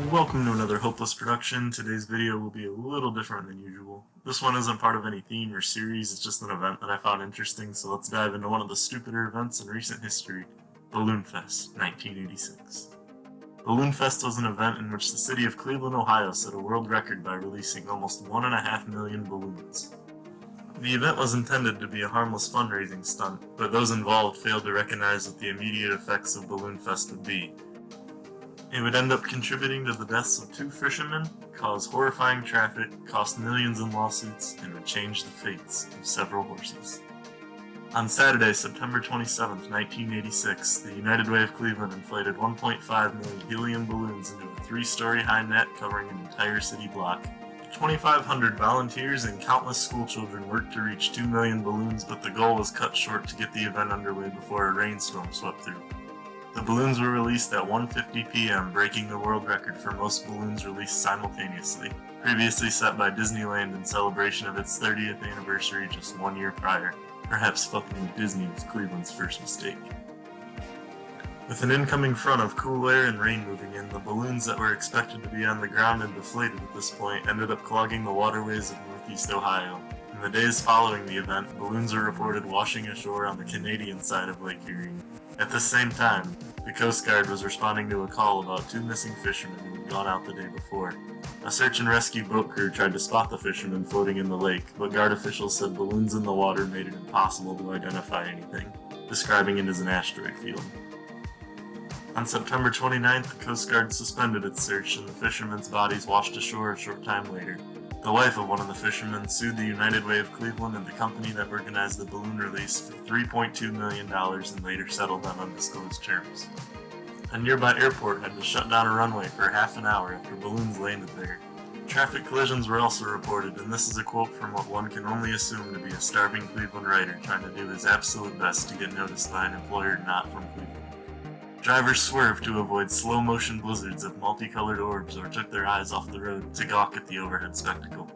Welcome to another Hopeless production. Today's video will be a little different than usual. This one isn't part of any theme or series, it's just an event that I found interesting, so let's dive into one of the stupider events in recent history, Balloonfest, 1986. Balloonfest was an event in which the city of Cleveland, Ohio set a world record by releasing almost 1.5 million balloons. The event was intended to be a harmless fundraising stunt, but those involved failed to recognize what the immediate effects of Balloonfest would be. It would end up contributing to the deaths of 2 fishermen, cause horrifying traffic, cost millions in lawsuits, and would change the fates of several horses. On Saturday, September 27, 1986, the United Way of Cleveland inflated 1.5 million helium balloons into a 3-story high net covering an entire city block. 2,500 volunteers and countless schoolchildren worked to reach 2 million balloons, but the goal was cut short to get the event underway before a rainstorm swept through. The balloons were released at 1:50 p.m., breaking the world record for most balloons released simultaneously, previously set by Disneyland in celebration of its 30th anniversary just 1 year prior. Perhaps fucking with Disney was Cleveland's first mistake. With an incoming front of cool air and rain moving in, the balloons that were expected to be on the ground and deflated at this point ended up clogging the waterways of northeast Ohio. In the days following the event, balloons were reported washing ashore on the Canadian side of Lake Erie. At the same time, the Coast Guard was responding to a call about 2 missing fishermen who had gone out the day before. A search and rescue boat crew tried to spot the fishermen floating in the lake, but Guard officials said balloons in the water made it impossible to identify anything, describing it as an asteroid field. On September 29th, the Coast Guard suspended its search and the fishermen's bodies washed ashore a short time later. The wife of one of the fishermen sued the United Way of Cleveland and the company that organized the balloon release for $3.2 million and later settled on undisclosed terms. A nearby airport had to shut down a runway for half an hour after balloons landed there. Traffic collisions were also reported, and this is a quote from what one can only assume to be a starving Cleveland writer trying to do his absolute best to get noticed by an employer not from Cleveland. Drivers swerved to avoid slow-motion blizzards of multicolored orbs or took their eyes off the road to gawk at the overhead spectacle.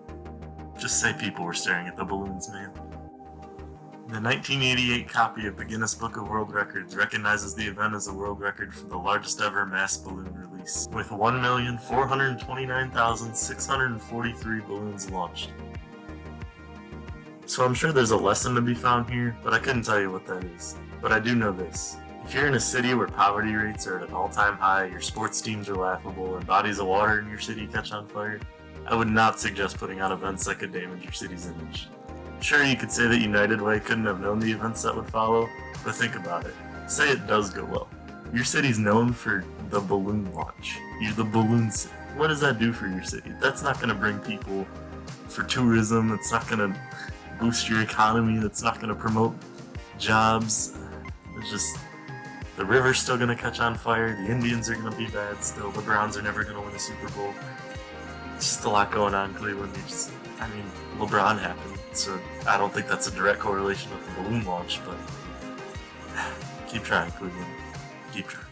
Just say people were staring at the balloons, man. The 1988 copy of the Guinness Book of World Records recognizes the event as a world record for the largest ever mass balloon release, with 1,429,643 balloons launched. So I'm sure there's a lesson to be found here, but I couldn't tell you what that is. But I do know this. If you're in a city where poverty rates are at an all-time high, your sports teams are laughable, and bodies of water in your city catch on fire, I would not suggest putting on events that could damage your city's image. Sure, you could say that United Way couldn't have known the events that would follow, but think about it. Say it does go well. Your city's known for the balloon launch. You're the balloon city. What does that do for your city? That's not going to bring people for tourism. It's not going to boost your economy. That's not going to promote jobs. It's just... the river's still going to catch on fire, the Indians are going to be bad still, the Browns are never going to win a Super Bowl. It's just a lot going on in Cleveland. LeBron happened, so I don't think that's a direct correlation with the balloon launch, but keep trying, Cleveland. Keep trying.